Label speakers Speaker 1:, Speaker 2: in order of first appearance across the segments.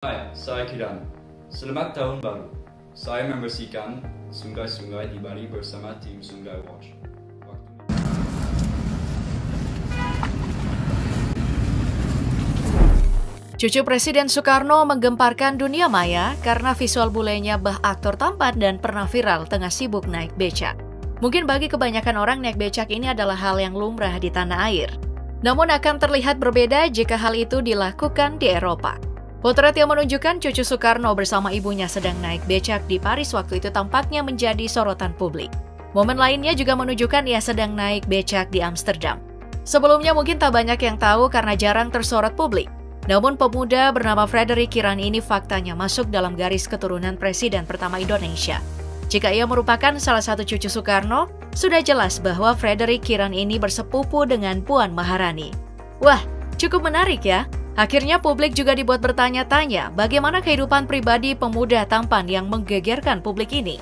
Speaker 1: Hai, saya Kiran. Selamat tahun baru. Saya membersihkan sungai-sungai di Bali bersama tim Sungai Watch.
Speaker 2: Cucu Presiden Soekarno menggemparkan dunia maya karena visual bulenya bah aktor tampan dan pernah viral tengah sibuk naik becak. Mungkin bagi kebanyakan orang naik becak ini adalah hal yang lumrah di tanah air. Namun akan terlihat berbeda jika hal itu dilakukan di Eropa. Potret yang menunjukkan cucu Soekarno bersama ibunya sedang naik becak di Paris waktu itu tampaknya menjadi sorotan publik. Momen lainnya juga menunjukkan ia sedang naik becak di Amsterdam. Sebelumnya mungkin tak banyak yang tahu karena jarang tersorot publik. Namun pemuda bernama Frederick Kiran ini faktanya masuk dalam garis keturunan Presiden pertama Indonesia. Jika ia merupakan salah satu cucu Soekarno, sudah jelas bahwa Frederick Kiran ini bersepupu dengan Puan Maharani. Wah, cukup menarik ya. Akhirnya publik juga dibuat bertanya-tanya bagaimana kehidupan pribadi pemuda tampan yang menggegerkan publik ini.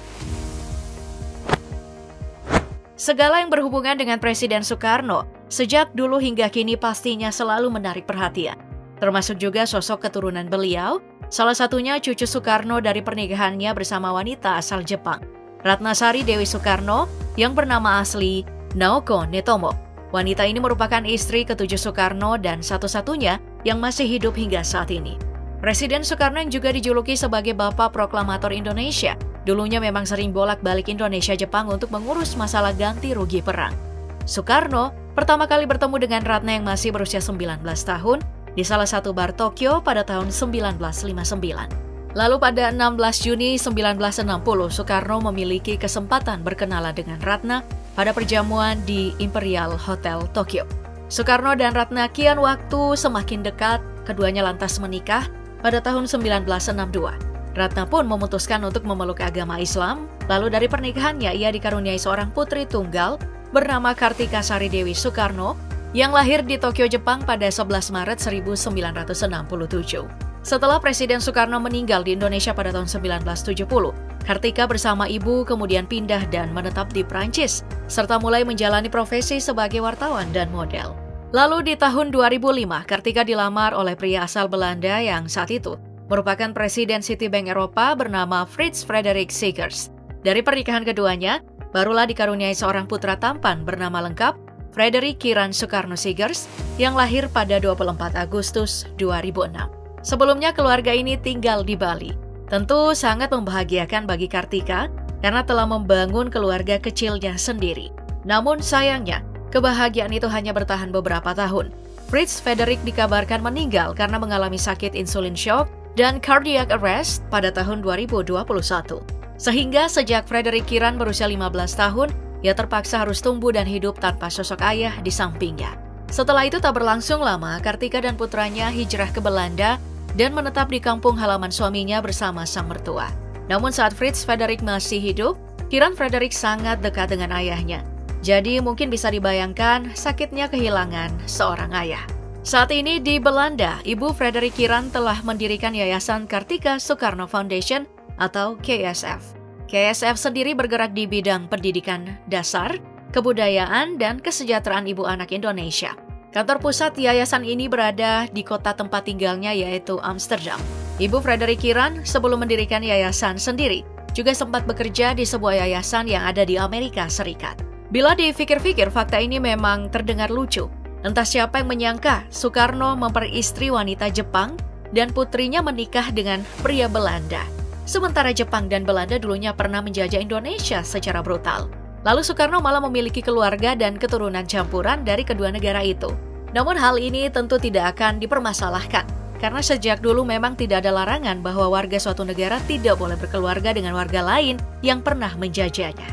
Speaker 2: Segala yang berhubungan dengan Presiden Soekarno, sejak dulu hingga kini pastinya selalu menarik perhatian. Termasuk juga sosok keturunan beliau, salah satunya cucu Soekarno dari pernikahannya bersama wanita asal Jepang, Ratnasari Dewi Soekarno yang bernama asli Naoko Netomo. Wanita ini merupakan istri ketujuh Soekarno dan satu-satunya yang masih hidup hingga saat ini. Presiden Soekarno yang juga dijuluki sebagai Bapak Proklamator Indonesia, dulunya memang sering bolak-balik Indonesia-Jepang untuk mengurus masalah ganti rugi perang. Soekarno pertama kali bertemu dengan Ratna yang masih berusia 19 tahun di salah satu bar Tokyo pada tahun 1959. Lalu pada 16 Juni 1960, Soekarno memiliki kesempatan berkenalan dengan Ratna pada perjamuan di Imperial Hotel Tokyo. Soekarno dan Ratna kian waktu semakin dekat, keduanya lantas menikah pada tahun 1962. Ratna pun memutuskan untuk memeluk agama Islam, lalu dari pernikahannya ia dikaruniai seorang putri tunggal bernama Kartika Sari Dewi Soekarno yang lahir di Tokyo, Jepang pada 11 Maret 1967. Setelah Presiden Soekarno meninggal di Indonesia pada tahun 1970, Kartika bersama ibu kemudian pindah dan menetap di Prancis, serta mulai menjalani profesi sebagai wartawan dan model. Lalu di tahun 2005, Kartika dilamar oleh pria asal Belanda yang saat itu merupakan Presiden Citibank Eropa bernama Frits Frederik Segers. Dari pernikahan keduanya, barulah dikaruniai seorang putra tampan bernama lengkap Frederick Kiran Soekarno Segers yang lahir pada 24 Agustus 2006. Sebelumnya keluarga ini tinggal di Bali. Tentu sangat membahagiakan bagi Kartika karena telah membangun keluarga kecilnya sendiri. Namun sayangnya, kebahagiaan itu hanya bertahan beberapa tahun. Frits Frederik dikabarkan meninggal karena mengalami sakit insulin shock dan cardiac arrest pada tahun 2021. Sehingga sejak Frederick Kiran berusia 15 tahun, ia terpaksa harus tumbuh dan hidup tanpa sosok ayah di sampingnya. Setelah itu tak berlangsung lama, Kartika dan putranya hijrah ke Belanda dan menetap di kampung halaman suaminya bersama sang mertua. Namun saat Frits Frederik masih hidup, Kiran Frederik sangat dekat dengan ayahnya. Jadi mungkin bisa dibayangkan sakitnya kehilangan seorang ayah. Saat ini di Belanda, Ibu Frederick Kiran telah mendirikan Yayasan Kartika Soekarno Foundation atau KSF. KSF sendiri bergerak di bidang pendidikan dasar, kebudayaan, dan kesejahteraan ibu anak Indonesia. Kantor pusat yayasan ini berada di kota tempat tinggalnya yaitu Amsterdam. Ibu Frederick Kiran sebelum mendirikan yayasan sendiri juga sempat bekerja di sebuah yayasan yang ada di Amerika Serikat. Bila dipikir-pikir, fakta ini memang terdengar lucu. Entah siapa yang menyangka Soekarno memperistri wanita Jepang dan putrinya menikah dengan pria Belanda. Sementara Jepang dan Belanda dulunya pernah menjajah Indonesia secara brutal. Lalu Soekarno malah memiliki keluarga dan keturunan campuran dari kedua negara itu. Namun hal ini tentu tidak akan dipermasalahkan, karena sejak dulu memang tidak ada larangan bahwa warga suatu negara tidak boleh berkeluarga dengan warga lain yang pernah menjajahnya.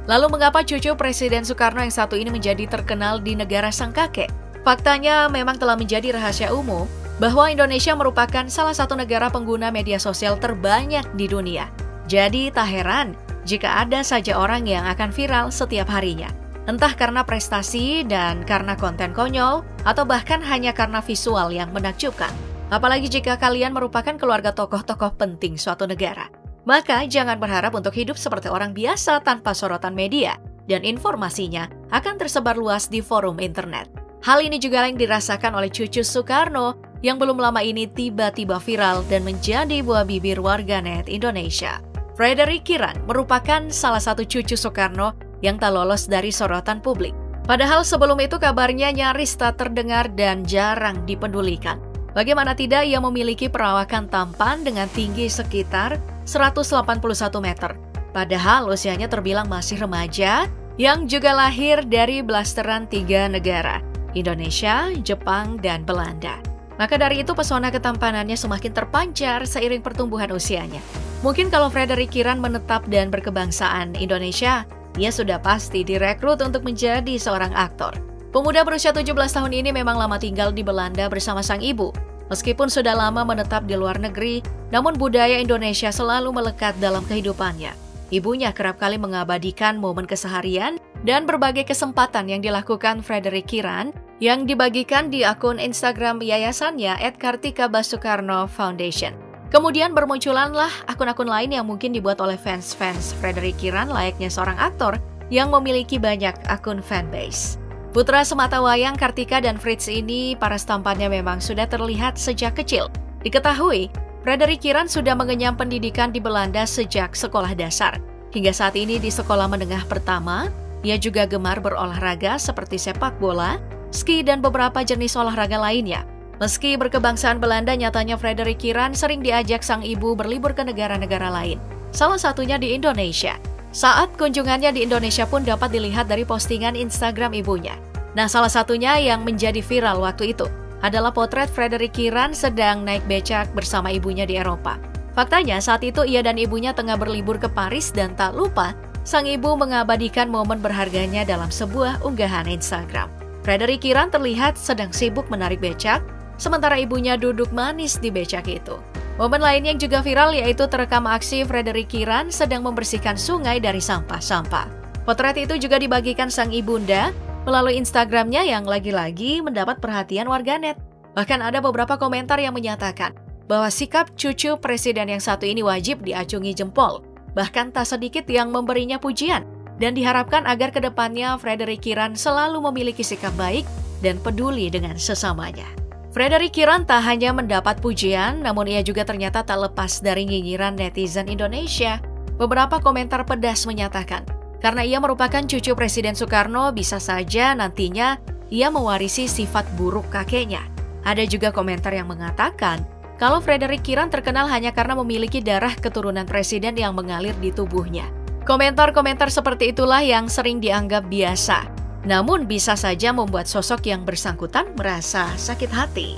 Speaker 2: Lalu mengapa cucu Presiden Soekarno yang satu ini menjadi terkenal di negara sang kakek? Faktanya memang telah menjadi rahasia umum bahwa Indonesia merupakan salah satu negara pengguna media sosial terbanyak di dunia. Jadi tak heran jika ada saja orang yang akan viral setiap harinya. Entah karena prestasi dan karena konten konyol, atau bahkan hanya karena visual yang menakjubkan. Apalagi jika kalian merupakan keluarga tokoh-tokoh penting suatu negara. Maka jangan berharap untuk hidup seperti orang biasa tanpa sorotan media, dan informasinya akan tersebar luas di forum internet. Hal ini juga yang dirasakan oleh cucu Soekarno yang belum lama ini tiba-tiba viral dan menjadi buah bibir warganet Indonesia. Frederick Kiran merupakan salah satu cucu Soekarno yang tak lolos dari sorotan publik. Padahal sebelum itu kabarnya nyaris tak terdengar dan jarang dipedulikan. Bagaimana tidak, ia memiliki perawakan tampan dengan tinggi sekitar 181 meter. Padahal usianya terbilang masih remaja yang juga lahir dari blasteran 3 negara, Indonesia, Jepang, dan Belanda. Maka dari itu pesona ketampanannya semakin terpancar seiring pertumbuhan usianya. Mungkin kalau Frederick Kiran menetap dan berkebangsaan Indonesia, ia sudah pasti direkrut untuk menjadi seorang aktor. Pemuda berusia 17 tahun ini memang lama tinggal di Belanda bersama sang ibu. Meskipun sudah lama menetap di luar negeri, namun budaya Indonesia selalu melekat dalam kehidupannya. Ibunya kerap kali mengabadikan momen keseharian dan berbagai kesempatan yang dilakukan Frederick Kiran yang dibagikan di akun Instagram yayasannya @kartikabasukarno Foundation. Kemudian bermunculanlah akun-akun lain yang mungkin dibuat oleh fans-fans Frederick Kiran layaknya seorang aktor yang memiliki banyak akun fanbase. Putra sematawayang Kartika dan Fritz ini paras tampannya memang sudah terlihat sejak kecil. Diketahui, Frederick Kiran sudah mengenyam pendidikan di Belanda sejak sekolah dasar. Hingga saat ini di sekolah menengah pertama, ia juga gemar berolahraga seperti sepak bola, ski, dan beberapa jenis olahraga lainnya. Meski berkebangsaan Belanda, nyatanya Frederick Kiran sering diajak sang ibu berlibur ke negara-negara lain. Salah satunya di Indonesia. Saat kunjungannya di Indonesia pun dapat dilihat dari postingan Instagram ibunya. Nah, salah satunya yang menjadi viral waktu itu adalah potret Frederick Kiran sedang naik becak bersama ibunya di Eropa. Faktanya saat itu ia dan ibunya tengah berlibur ke Paris dan tak lupa sang ibu mengabadikan momen berharganya dalam sebuah unggahan Instagram. Frederick Kiran terlihat sedang sibuk menarik becak, sementara ibunya duduk manis di becak itu. Momen lain yang juga viral yaitu terekam aksi Frederick Kiran sedang membersihkan sungai dari sampah-sampah. Potret itu juga dibagikan sang ibunda melalui Instagramnya yang lagi-lagi mendapat perhatian warganet. Bahkan ada beberapa komentar yang menyatakan bahwa sikap cucu presiden yang satu ini wajib diacungi jempol. Bahkan tak sedikit yang memberinya pujian dan diharapkan agar kedepannya Frederick Kiran selalu memiliki sikap baik dan peduli dengan sesamanya. Frederick Kiran tak hanya mendapat pujian, namun ia juga ternyata tak lepas dari nyinyiran netizen Indonesia. Beberapa komentar pedas menyatakan, karena ia merupakan cucu Presiden Soekarno, bisa saja nantinya ia mewarisi sifat buruk kakeknya. Ada juga komentar yang mengatakan, kalau Frederick Kiran terkenal hanya karena memiliki darah keturunan presiden yang mengalir di tubuhnya. Komentar-komentar seperti itulah yang sering dianggap biasa, namun bisa saja membuat sosok yang bersangkutan merasa sakit hati.